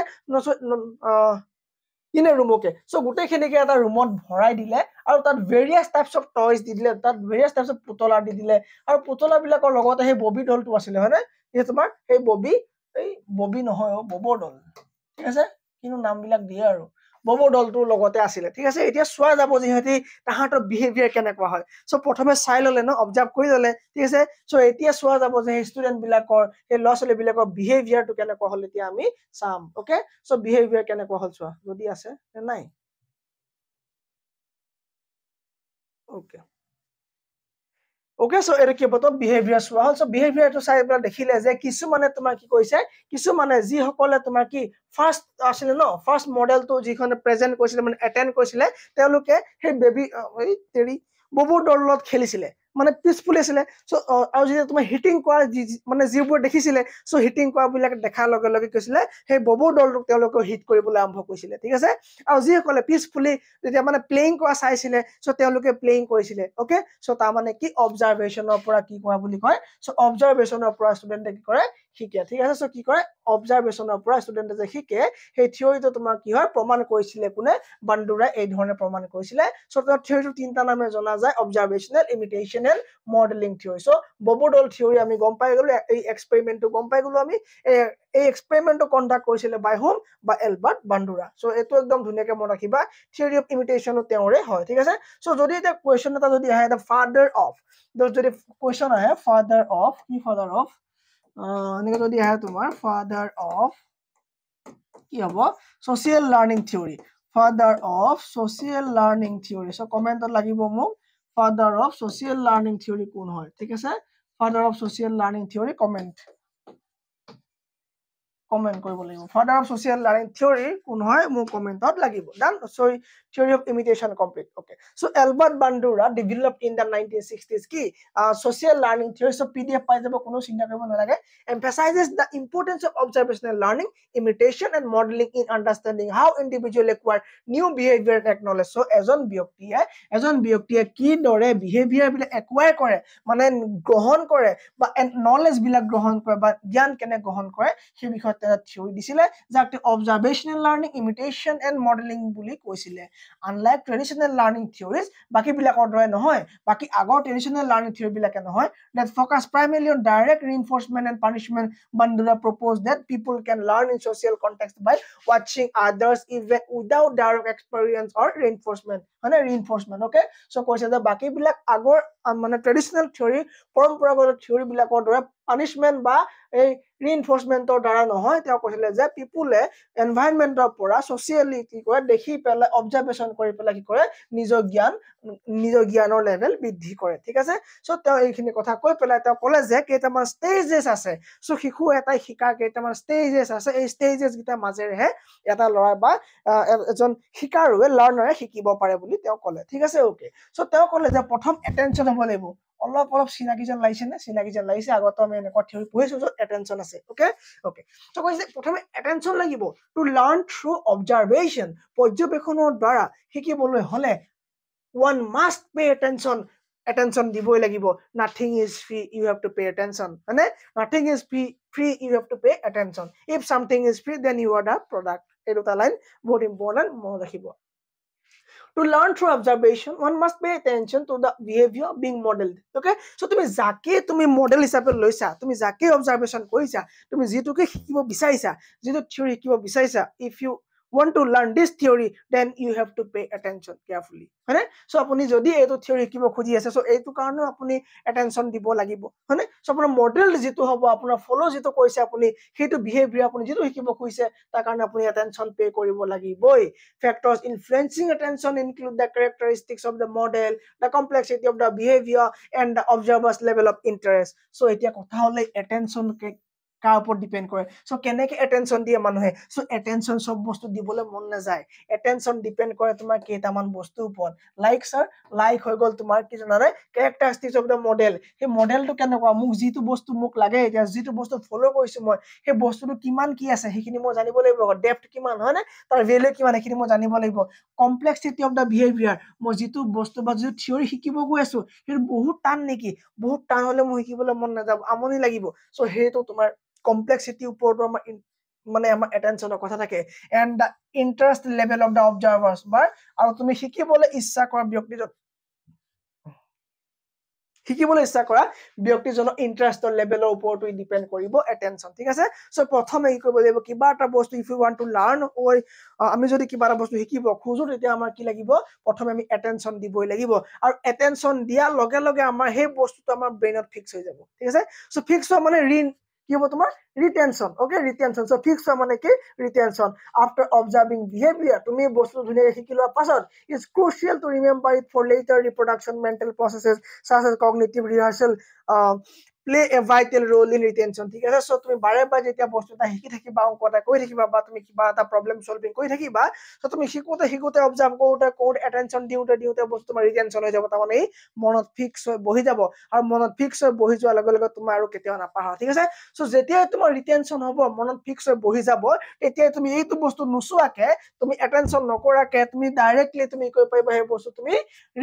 ইনে ৰুম ওকে সো গোটেইখিনিকে এটা ৰুমত ভৰাই দিলে আৰু তাত ভেৰিয়াছ টাইপছ অফ টয়স দি দিলে তাত ভেৰিয়াছ টাইপছ অফ পুতলা দি দিলে আৰু পুতলাবিলাকৰ লগতে সেই ববি দলটো আছিলে হয়নে এই তোমাৰ সেই ববি নহয় ববডল ঠিক আছে কিনো নামবিলাক দিয়ে আৰু ববডলটোৰ লগতে আছিলে ঠিক আছে এতিয়া চোৱা যাব যিহেতু তাহাঁতৰ বিহেভিয়াৰ কেনেকুৱা হয় সো প্ৰথমে চাই ললে ন অবজাৰ্ভ কৰি ললে ঠিক আছে সো এতিয়া চোৱা যাব যে ষ্টুডেন্ট বিলাকৰ এই ল'ৰা ছোৱালী বিলাকৰ বিহেভিয়াৰটো কেনেকুৱা হল এতিয়া আমি চাম ওকে সো বিহেভিয়াৰ কেনেকুৱা হল চোৱা যদি আছে নাই ওকে ওকে সো এটা কি বতো বিহেভিয়াৰ চোৱা হল সো বিহেভিয়াৰটো চাই পেলাই দেখিলে যে কিছু মানে তোমাৰ কি কৰিছে কিছু মানে যি সকলে তোমাৰ কি ফাৰ্স্ট আছিলে ন ফাৰ্স্ট মডেলটো যিখনে প্ৰেজেন্ট কৰিছিলে মানে এটেন্ড কৰিছিলে তেওঁলোকে সেই বেবি এই তেৰি ববু দলত খেলিছিলে মানে পিসফুল আছিলে সো আৰু যেতিয়া তোমাৰ হিটিং কৰা মানে যিবোৰ দেখিছিলে সো হিটিং কৰা বিলাক দেখাৰ লগে লগে কৈছিলে সেই ববু দলটোক তেওঁলোকে হিট কৰিবলৈ আৰম্ভ কৰিছিলে ঠিক আছে আৰু যিসকলে পিসফুলি যেতিয়া মানে প্লেইং কৰা চাইছিলে সো তেওঁলোকে প্লেইং কৰিছিলে ওকে সো তাৰ মানে কি অবজাৰভেশনৰ পৰা কি কৰা বুলি কয় সো অবজাৰভেশনৰ পৰা ষ্টুডেন্টে কি কৰে শিকে ঠিক আছে সো কি কৰে অবজাৰভেশনৰ পৰা ষ্টুডেন্টে যে শিকে সেই থিওৰিটো তোমাৰ কি হয় প্ৰমাণ কৰিছিলে কোনে বান্দুৰা এই ধৰণে প্ৰমাণ কৰিছিলে সো তাৰ থিওৰিটো তিনটা নামে জনা যায় observational imitation and modelling theory so Bobo doll theory আমি গম পাই গলো এই এক্সপেৰিমেন্টটো গম পাই গলো আমি এই এক্সপেৰিমেন্টটো কন্ডাক্ট কৰিছিলে বাই হোম বা এলবাৰ্ট বান্দুৰা সো এইটো একদম ধুনীয়াকে মনত ৰাখিবা থিওৰি অফ ইমিটেশনো তেওঁৰে হয় ঠিক আছে সো যদি এটা কোৱেশ্চন এটা যদি আহে দা ফাদাৰ অফ যদি কোৱেশ্চন আহে ফাদাৰ অফ কি ফাদাৰ অফ এনেকে যদি আহে তোমাৰ ফাদাৰ অফ কি হ'ব social learning theory father of social learning theory so কমেন্টত লাগিব মোক father of social learning theory কোন হয় ঠিক আছে father of social learning theory comment কৰিব লাগিব father of social learning theory কোন হয় মোৰ কমেন্টত লাগিব done sorry theory of imitation complete okay so Albert Bandura developed in the 1960s কি social learning theory so PDF পাই যাব কোনো চিন্তা কৰিব নালাগে emphasizes the importance of observational learning imitation and modeling in understanding how individual acquire new behavior technology so এজন ব্যক্তিয়ে কি দৰে বিহেভিয়াৰ বিলাক একুৱায়াৰ কৰে মানে গ্ৰহণ কৰে বা নলেজ বিলাক গ্ৰহণ কৰে বা জ্ঞান কেনে গ্ৰহণ কৰে সেই বিষয়ত থিওৰি দিছিলে যাক অবজাৰভেশনেল লাৰ্নিং ইমিটেশন এণ্ড মডেলিং বুলি কৈছিলে আনলাইক ট্ৰেডিশনেল লাৰ্নিং থিওৰিজ বাকি বিলাকৰ দৰে নহয় বাকি আগৰ ট্ৰেডিশনেল লাৰ্নিং থিওৰি বিলাকে নহয় that focus primarily on direct reinforcement and punishment Bandura proposed that people can learn in social context by watching others even without direct experience or reinforcement মানে reinforcement okay so কৈছে যে বাকি বিলাক আগৰ মানে traditional theory পৰম্পৰাগত theory বিলাকৰ দৰে পানিশমেন্ট বা এই ৰিইনফোৰ্সমেন্টৰ দ্বাৰা নহয় তেওঁ কৈছিলে যে পিপুলে এনভায়ৰনমেন্টৰ পৰা সোশিয়েলি কি কৰে দেখি পেলাই অবজাৰভেশন কৰি পেলাই কি কৰে নিজৰ জ্ঞানৰ লেভেল বৃদ্ধি কৰে ঠিক আছে সো তেওঁ এইখিনি কথা কৈ পেলাই তেওঁ ক'লে যে কেইটামান ষ্টেজেছ আছে সো শিশু এটাই শিকা কেইটামান ষ্টেজেছ আছে এই ষ্টেজেছ গিটা মাজেৰেহে এটা ল'ৰা বা এজন শিকাৰুৱে লাৰ্ণাৰে শিকিব পাৰে বুলি তেওঁ ক'লে ঠিক আছে ওকে সো তেওঁ ক'লে যে প্ৰথম এটেনশন হ'ব লাগিব অলপ চিনাকি যেন লাগিছে আগত আমি এনেকুৱা থিওৰি পঢ়িছো য'ত এটেনশন আছে ওকে সো কৈছে প্ৰথমে এটেনশন লাগিব টু লাৰ্ণ থ্ৰু অবজাৰভেশন পৰ্যবেক্ষণৰ দ্বাৰা শিকিবলৈ হলে one must pay attention দিবই লাগিব nothing is free you have to pay attention মানে nothing is free you have to pay attention if something is free then you are the product এই দুটা line বহুত ইম্পৰ্টেন্ট মনত ৰাখিব To learn through observation, one must pay attention to the behavior being modeled. Okay, so তুমি যাকে তুমি model হিচাপে লৈছা, তুমি যাকে অবজারভেশন কৰিছা, তুমি যিটোকে শিকিব বিচাৰিছা, যিটো থিওৰি শিকিব বিচাৰিছা, if you want to learn this theory, then you have to pay attention carefully. হয়নে? so আপুনি যদি এইটো থিওৰি শিকিব খুজি আছে, so এইটো কাৰণেও আপুনি attention দিব লাগিব, হয়নে? so আপোনাৰ মডেল যিটো হ'ব, আপোনাৰ ফলো যিটো কৰিছে আপুনি, সেইটো বিহেভিয়াৰ আপুনি যিটো শিকিব খুজিছে, তাৰ কাৰণে আপুনি attention pay কৰিব লাগিবই. Factors influencing attention include the characteristics of the model, the complexity of the behavior, and the observer's level of interest. So এতিয়া কথা হলে attention কাৰ ওপৰত ডিপেন্ড কৰে, সো কেনেকে এটেনশন দিয়ে মানুহে, সো এটেনশন সব বস্তু দিবলৈ মন নাযায়, এটেনশন ডিপেন্ড কৰে তোমাৰ কেইটামান বস্তুৰ ওপৰত, লাইক স্যাৰ, লাইক হৈ গল তোমাৰ কি জানানে, characteristics of the model, সেই মডেলটো কেনেকুৱা, মোক যিটো বস্তু মোক লাগে, এতিয়া যিটো বস্তু ফলো কৰিছো মই, সেই বস্তুটো কিমান কি আছে সেইখিনি মই জানিব লাগিব, ডেপথ কিমান হয় না, তাৰ ভ্যালু কিমান সেইখিনি মই জানিব লাগিব, কমপ্লেক্সিটি অফ দা বিহেভিয়াৰ, মই যিটো বস্তু বা যিটো থিওৰি শিকিব গৈ আছো সেইটো বহুত টান নেকি, বহুত টান হলে মই শিকিবলৈ মন নাযাব, আমনি লাগিব, সো সেইটো তোমাৰ complexity ওপৰতো আমাৰ মানে আমাৰ attention কথা থাকে, and the interest level of the observers, বা আৰু তুমি শিকিবলৈ ইচ্ছা কৰা ব্যক্তিজনৰ ইন্টাৰেষ্টৰ লেভেলৰ ওপৰতো ডিপেন্ড কৰিব attention, ঠিক আছে? সো প্ৰথমে কি কৰিব লাগিব, কিবা এটা বস্তু if you want to learn, আমি যদি কিবা এটা বস্তু শিকিব খুজো তেতিয়া আমাৰ কি লাগিব, প্ৰথমে আমি attention দিবই লাগিব, আৰু attention দিয়াৰ লগে লগে আমাৰ সেই বস্তুটো আমাৰ ব্ৰেইনত ফিক্স হৈ যাব, ঠিক আছে? সো ফিক্স হোৱা মানে কি হ'ব তোমাৰ ৰিটেনশন, ওকে, ৰিটেনশন, সো ফিক্স হোৱা মানে কি ৰিটেনশন, আফটাৰ অবজাৰ্ভিং বিহেভিয়াৰ, তুমি বস্তু ধুনীয়াকৈ শিকি লোৱাৰ পাছত, it's crucial to remember it for later reproduction, mental processes such as cognitive rehearsal play a vital role in retention, ঠিক আছে? সো তুমি বাৰে বাৰে যেতিয়া বস্তু এটা শিকি থাকিবা, অংক এটা কৰি থাকিবা, বা তুমি কিবা এটা প্ৰবলেম সলভিং কৰি থাকিবা, সো তুমি শিকোতে অবজাৰ্ভ কৰোতে এটেনশন দিওতে বস্তু তোমাৰ ৰিটেনশন হৈ যাব, তাৰমানে এই মনত ফিক্স হৈ বহি যাব, আৰু মনত ফিক্স হৈ বহি যোৱাৰ লগে লগে তোমাৰ আৰু কেতিয়াও নাপাহৰা, ঠিক আছে? সো যেতিয়া তোমাৰ ৰিটেনশন হ'ব, মনত ফিক্স হৈ বহি যাব, তেতিয়া তুমি এইটো বস্তু নুচুৱাকে, তুমি এটেনশন নকৰাকে তুমি ডাইৰেক্টলি তুমি কৈ পাৰিবা সেই বস্তু তুমি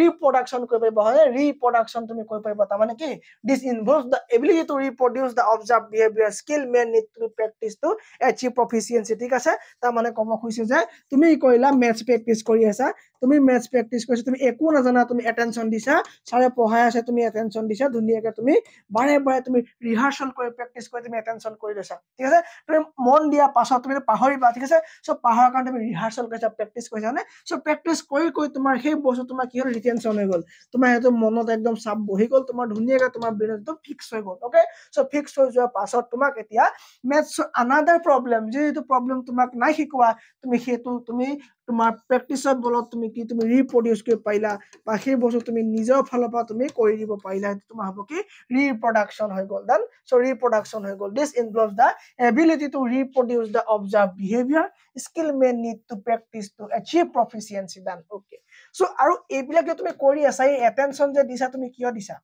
ৰিপ্ৰডাকশন কৰিব পাৰিবা, হয়, ৰিপ্ৰডাকশন তুমি কৈ পাৰিবা, তাৰমানে কি this involves the ability to reproduce the observed behavior, skill may need to be practiced to achieve proficiency, ঠিক আছে? তাৰমানে ক'ব খুজিছে যে তুমি কইলা ম্যাথছ প্ৰেক্টিস কৰি আছা, তুমি ম্যাথছ প্ৰেক্টিস কৰিছা, তুমি একো নাজানা, তুমি এটেনশন দিছা, ছাৰে পঢ়াই আছে, তুমি এটেনশন দিছা, ধুনীয়াকে তুমি বাৰে বাৰে তুমি ৰিহাৰ্সল কৰি প্ৰেক্টিস কৰি তুমি এটেনশন কৰি লৈছা, ঠিক আছে? তুমি মন দিয়া পাছত তুমি পাহৰিবা, ঠিক আছে? সো পাহৰাৰ কাৰণে তুমি ৰিহাৰ্সল কৰিছা, প্ৰেক্টিস কৰিছা নে, সো প্ৰেক্টিস কৰি তোমাৰ সেই বস্তু তোমাৰ কি হ'ল, ৰিটেনশন হৈ গ'ল, তোমাৰ সেইটো মনত একদম চাপ বহি গ'ল, তোমাৰ ধুনীয়াকে তোমাৰ ব্ৰেইনত ফিক্স হৈ গ'ল, ওকে? সো ফিক্স হৈ যোৱাৰ পাছত তোমাক এতিয়া মেথছ আনাদাৰ প্ৰবলেম, যিটো প্ৰবলেম তোমাক নাই শিকোৱা, তুমি সেইটো তুমি তোমাৰ প্ৰেক্টিসৰ বলত তুমি কি তুমি ৰিপ্ৰডিউস কৰিব পাৰিলা, বা সেই বস্তু তুমি নিজৰ ফালৰ পৰা তুমি কৰি দিব পাৰিলা, সেইটো তোমাৰ হ'ব কি ৰিপ্ৰডাকশন হৈ গ'ল, দেন সো ৰিপ্ৰডাকশন হৈ গ'ল, this involves the ability to reproduce the observe behaviour, skill may need to practice to achieve proficiency, then okay? So আৰু এইবিলাক যে তুমি কৰি আছা, এই এটেনশন যে দিছা, তুমি কিয় দিছা,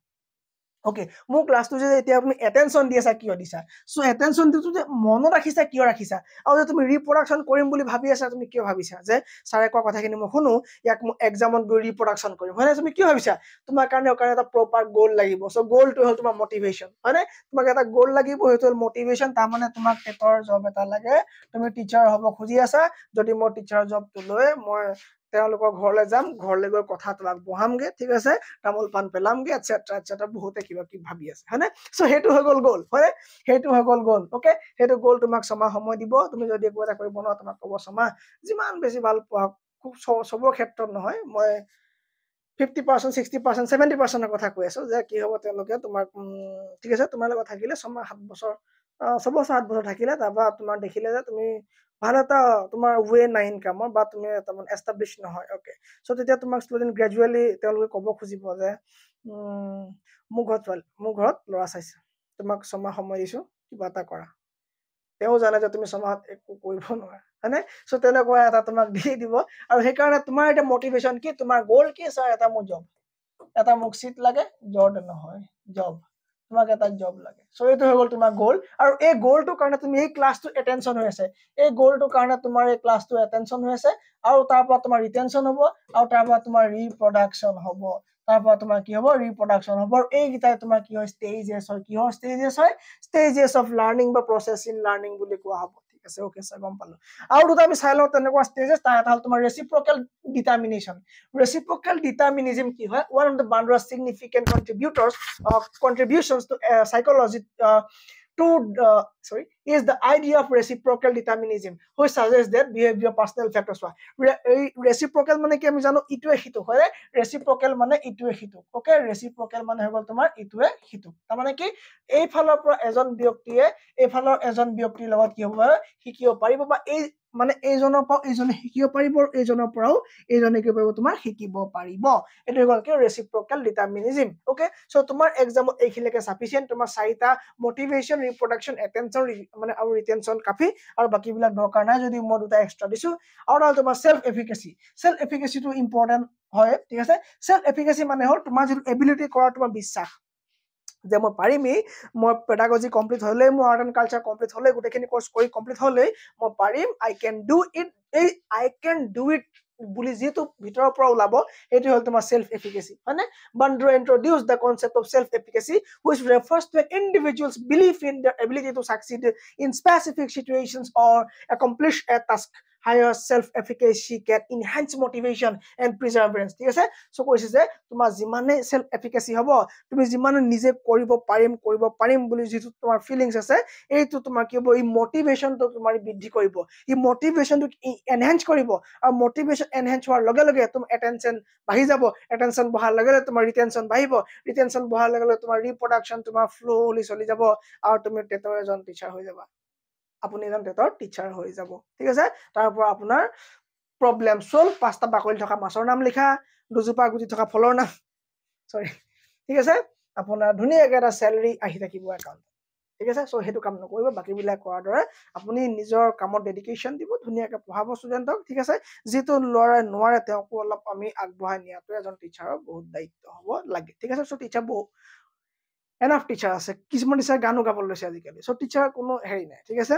ওকে? মোৰ ক্লাছটো যে এতিয়া তুমি এটেনশন দি আছা কিয় দিছা, সো এটেনশন দিটো যে মনত ৰাখিছা কিয় ৰাখিছা, আৰু যে তুমি ৰিপ্ৰডাকশন কৰিম বুলি ভাবি আছা, তুমি কিয় ভাবিছা যে ছাৰে কোৱা কথাখিনি মই শুনো, ইয়াক মই এক্সামত গৈ ৰিপ্ৰডাকশন কৰিম, হয় না? তুমি কিয় ভাবিছা, তোমাৰ কাৰণে এটা প্ৰপাৰ গ'ল লাগিব, সো গ'লটো হ'ল তোমাৰ মটিভেশন, হয় না? তোমাক এটা গ'ল লাগিব, সেইটো হ'ল মটিভেশন, তাৰমানে তোমাক টেটৰ জব এটা লাগে, তুমি টিচাৰ হ'ব খুজি আছা, যদি মই টিচাৰ জবটো লৈ মই তেওঁলোকৰ ঘৰলৈ যাম, ঘৰলৈ গৈ কথা তোমাক বহামগে, ঠিক আছে, তামোল পাণ পেলামগে, এটসেট্ৰা এটসেট্ৰা, বহুতে কিবা কি ভাবি আছে, হয় না? সো সেইটো হৈ গ'ল গ'ল, হয়, সেইটো হৈ গ'ল গ'ল, ওকে? সেইটো গ'ল তোমাক ছমাহ সময় দিব, তুমি যদি একো এটা কৰিব নোৱাৰা তোমাক ক'ব ছমাহ, যিমান বেছি ভাল পোৱা, খুব চবৰ ক্ষেত্ৰত নহয়, মই 50%, 60%, 70% কথা কৈ আছো, যে কি হ'ব তেওঁলোকে তোমাক ঠিক আছে, তোমাৰ লগত থাকিলে ছমাহ 7 বছৰ, 6 বছৰ 7 বছৰ থাকিলে, তাৰপৰা তোমাৰ দেখিলে যে তুমি ভাল এটা তোমাৰ ৱে নাই ইনকামৰ, বা তুমি তাৰমানে এষ্টাব্লিছ নহয়, ওকে? সো তেতিয়া তোমাক ষ্টুডেণ্ট গ্ৰেজুৱেলি তেওঁলোকে ক'ব খুজিব যে মোৰ ঘৰত ল'ৰা চাইছে, তোমাক ছমাহ সময় দিছো, কিবা এটা কৰা, তেওঁ জানে যে তুমি ছমাহত একো কৰিব নোৱাৰা, হয়নে? সো তেনেকুৱা এটা তোমাক দি দিব, আৰু সেইকাৰণে তোমাৰ এটা মটিভেশন কি, তোমাৰ গ'ল কি, ছাৰ এটা মোৰ জব, এটা মোক চিট লাগে, জৰ্ড নহয়, জব, তোমাক এটা জব লাগে, সো এইটো হৈ গ'ল তোমাৰ গ'ল, আৰু এই গ'লটোৰ কাৰণে তুমি এই ক্লাছটো এটেনশন হৈ আছে, এই গ'লটোৰ কাৰণে তোমাৰ এই ক্লাছটো এটেনশন হৈ আছে, আৰু তাৰ পৰা তোমাৰ ৰিটেনশন হ'ব, আৰু তাৰ পৰা তোমাৰ ৰিপ্ৰডাকশন হ'ব, তাৰ পৰা তোমাৰ কি হ'ব, ৰিপ্ৰডাকশন হ'ব, আৰু এইকেইটাই তোমাৰ কি হয়, ষ্টেজেছ হয়, কিহৰ ষ্টেজেছ হয়, ষ্টেজেছ অফ লাৰ্নিং বা প্ৰচেছ ইন লাৰ্নিং বুলি কোৱা হ'ব, ঠিক আছে ওকে স্যাৰ গম পালো আৰু দুটা আমি চাই লওঁ তেনেকুৱা ষ্টেজেছ তাৰ এটা হ'ল তোমাৰ ৰেচিপ্ৰকেল ডিটাৰমিনেশ্যন ৰেচিপ্ৰকেল ডিটাৰমিনিজম কি হয় one of the Bandura's significant contributions to psychology to is the idea of reciprocal determinism which suggests that behavior personal factors reciprocal মানে কি আমি জানো ইটোৱে সিটো হয় reciprocal মানে ইটোৱে সিটো ওকে reciprocal মানে হৈ গ'ল তোমাৰ ইটোৱে সিটো তাৰ মানে কি এই ফালৰ পৰা এজন ব্যক্তিয়ে এই ফালৰ এজন ব্যক্তিৰ লগত কি হ'ব শিকিব পাৰিব বা এই মানে এইজনৰ পৰা এইজনে শিকিব পাৰিব এইজনৰ পৰাও এইজনে কি পাৰিব তোমাৰ শিকিব পাৰিব এটো হৈ গ'ল কি reciprocal determinism ওকে সো তোমাৰ এক্সামত এইখিনিকে সাফিসিয়েন্ট তোমাৰ চাৰিটা মোটিভেশন ৰিপ্ৰডাকশন এটেনশন মানে আৰু ৰিটেনশন কাফি আৰু বাকি বিলাক দৰকাৰ নাই যদি মই দুটা এক্সট্ৰা দিছো আৰু তোমাৰ সেলফ এফিকাসি টো ইম্পৰ্টেন্ট হয় ঠিক আছে সেলফ এফিকাসি মানে হল তোমাৰ যে এবিলিটি কৰা তোমাৰ বিশ্বাস যে মই পাৰিমই মই পেডাগজি কমপ্লিট হলে মই আৰ্ট এন্ড কালচাৰ কমপ্লিট হলে গুটেখিনি কোৰ্স কৰি কমপ্লিট হলে মই পাৰিম আই ক্যান ডু ইট এই আই ক্যান ডু ইট বুলি যেটো ভিতৰৰ পৰা ওলাব এটো হল তোমাৰ সেলফ এফিকাসি মানে Bandura introduced the concept of self efficacy which refers to an individual's belief in their ability to succeed in specific situations or accomplish a task higher self efficacy can enhance motivation and perseverance ঠিক আছে so কৈছে যে তোমাৰ যিমানে self এফিকাসি হ'ব তুমি যিমানে নিজে কৰিব পাৰিম বুলি যেটো তোমাৰ ফিলিংস আছে এইটো তোমাৰ কি হ'ব এই মোটিভেশনটো তোমাৰ বৃদ্ধি কৰিব এই মোটিভেশনটো এনহান্স কৰিব আৰু মোটিভেশন এনহান্স হোৱাৰ লগে লগে তোমাৰ এটেনশন বাঢ়ি যাব এটেনশন বঢ়াৰ লগে লগে তোমাৰ ৰিটেনশন বাঢ়িব ৰিটেনশন বঢ়াৰ লগে লগে তোমাৰ ৰিপ্ৰডাকশন তোমাৰ ফ্লোলি চলি যাব আৰু তুমি টেটৰ এজন টিচাৰ হৈ যাবা আপুনি এজন টেটৰ টিচাৰ হৈ যাব ঠিক আছে তাৰ পৰা আপোনাৰ প্ৰবলেম সলভ পাঁচটা বাকলি থকা মাছৰ নাম লিখা দুজোপা গুটি থকা ফলৰ নাম সৰি ঠিক আছে আপোনাৰ ধুনীয়াকৈ এটা স্যালাৰি আহি থাকিব একাউন্ট ঠিক আছে সো হেতু কাম নকৰিব বাকি বিলাক কৰাৰ দৰে আপুনি নিজৰ কামত ডেডিকেশন দিব ধুনীয়াকৈ পঢ়াব ষ্টুডেন্টক ঠিক আছে যেটো লৰাই নোৱাৰে তেওঁকো অলপ আমি আগবঢ়াই নিয়াটো এজন টিচাৰৰ বহুত দায়িত্ব হ'ব লাগে ঠিক আছে সো টিচাৰ বহুত এনাফ টিচাৰ আছে কিছুমান টিচাৰ গানো গাব লৈছে আজিকালি সো টিচাৰ কোনো হেৰি নাই ঠিক আছে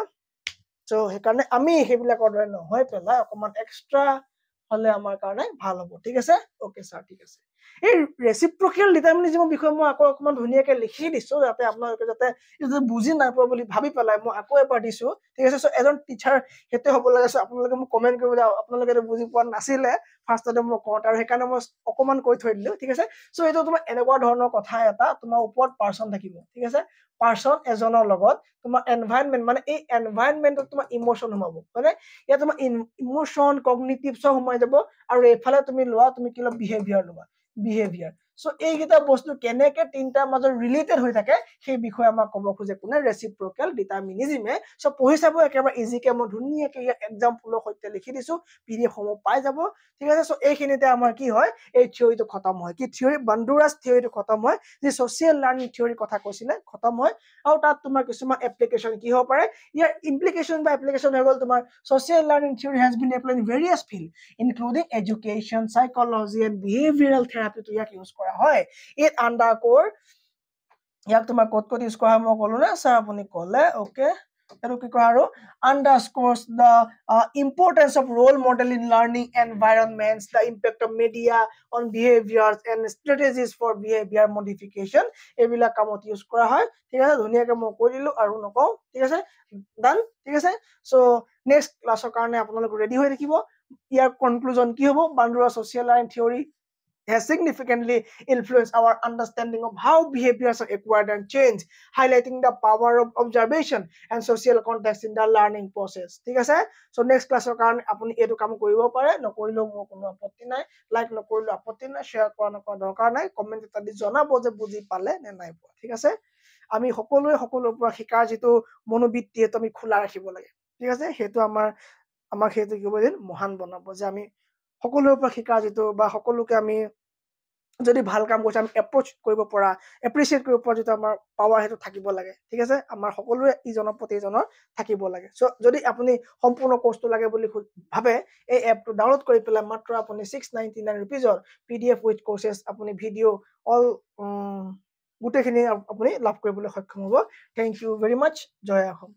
সো হেকাৰণে আমি হেবিলাকৰ দৰে নহয় পেলাই অকমান এক্সট্ৰা হলে আমাৰ কাৰণে ভাল হ'ব ঠিক আছে ওকে স্যাৰ ঠিক আছে এই ৰেচিপ্ৰকেল ডিটাৰমিনিজমৰ বিষয়ে মই আকৌ অকমান ধুনীয়াকৈ লিখি দিছো যাতে আপোনালোকে যাতে যদি বুজি নাপাব বুলি ভাবি পেলাই মই আকৌ এবাৰ দিছো ঠিক আছে সো এজন টিচাৰ হেতে হ'ব লাগে সো আপোনালোকে মোক কমেন্ট কৰিব আপোনালোকে বুজি পোৱা নাছিলে ফাৰ্ষ্টতে মই কওঁত আৰু হেকাৰণে মই অকমান কৈ থৈ দিলো ঠিক আছে সো এটো তোমাৰ এনেকুৱা ধৰণৰ কথা এটা তোমাৰ ওপৰত পাৰসন থাকিব ঠিক আছে পাৰসন এজনৰ লগত তোমাৰ এনভায়ৰনমেন্ট মানে এই এনভায়ৰনমেন্টত তোমাৰ ইমোশন সোমাব মানে ইয়া তোমাৰ ইমোশন কগনিটিভ সব সোমাই যাব আৰু এফালে তুমি লোৱা তুমি কি লোৱা বিহেভিয়াৰ সো এইগিটা বস্তু কেনেকে তিনটাৰ মাজত ৰিলেটেড হৈ থাকে সেই বিষয়ে আমাক ক'ব খোজে কোনে ৰেচিপ্ৰকেল ডিটাৰমিনিজমে সো পঢ়ি চাব একেবাৰে ইজিকে মই ধুনীয়াকৈ এক্সাম্পলৰ সৈতে লিখি দিছো পিডিএফ সমূহ পাই যাব ঠিক আছে সো এইখিনিতে আমাৰ কি হয় এই থিওৰিটো খতম হয় কি থিওৰি বান্দুৰাছ থিওৰিটো খতম হয় যে সোশিয়েল লাৰ্নিং থিওৰি কথা কৈছিলে খতম হয় আৰু তাত তোমাৰ কিছুমান এপ্লিকেশন কি হ'ব পাৰে ইয়াৰ ইমপ্লিকেশন বা এপ্লিকেশন হৈ গ'ল তোমাৰ social learning theory has been applied in various fields including education psychology and behavioral therapy to ইয়াক ইউজ কৰা হয় it underscore ইয়াক তোমাৰ ক'ত ইউজ কৰা হয় মই ক'লো না স্যাৰ আপুনি ক'লে ওকে এটো কি কয় আৰু underscores the importance of role model in learning environments the impact of media on behaviors and strategies for behavior modification এবিলা কামত ইউজ কৰা হয় ঠিক আছে ধুনীয়াকৈ মই কৈ দিলো আৰু নকওঁ ঠিক আছে ডান ঠিক আছে সো নেক্সট ক্লাছৰ কাৰণে আপোনালোক ৰেডি হৈ থাকিব ইয়াৰ কনক্লুজন কি হ'ব Bandura social learning theory has significantly influenced our understanding of how behaviors are acquired and changed, highlighting the power of observation and social context in the learning process. ঠিক আছে so next ক্লাছৰ কাৰণে আপুনি এটো কাম কৰিব পাৰে নকৰিলেও মোৰ কোনো আপত্তি নাই লাইক নকৰিলেও আপত্তি নাই শেয়াৰ কৰা নকৰা দৰকাৰ নাই কমেন্ট এটা দি জনাব যে বুজি পালে নে নাই পোৱা ঠিক আছে আমি সকলোৰে পৰা শিকাৰ যেটো মনোবৃত্তি এটো আমি খোলা ৰাখিব লাগে ঠিক আছে হেতু আমাক হেতু কি হ'ব মহান বনাব যে আমি সকলোৰে পৰা শিকা যেটো বা সকলোকে আমি যদি ভাল কাম কৰিছে আমি এপ্ৰোচ কৰিব পৰা এপ্ৰিচিয়েট কৰিব পৰা যেটো আমাৰ পাৱাৰ হেতু থাকিব লাগে ঠিক আছে আমাৰ সকলোৰে ইজনৰ প্ৰতি ইজনৰ থাকিব লাগে সো যদি আপুনি সম্পূৰ্ণ কোৰ্সটো লাগে বুলি ভাবে এই এপটো ডাউনলোড কৰি পেলাই মাত্ৰ আপুনি 699 रुपीजৰ পিডিএফ উইথ কোৰ্সেছ আপুনি ভিডিও অল গুটেখিনি আপুনি লাভ কৰিবলৈ সক্ষম হ'ব থ্যাংক ইউ ভেৰি মাচ জয় অসম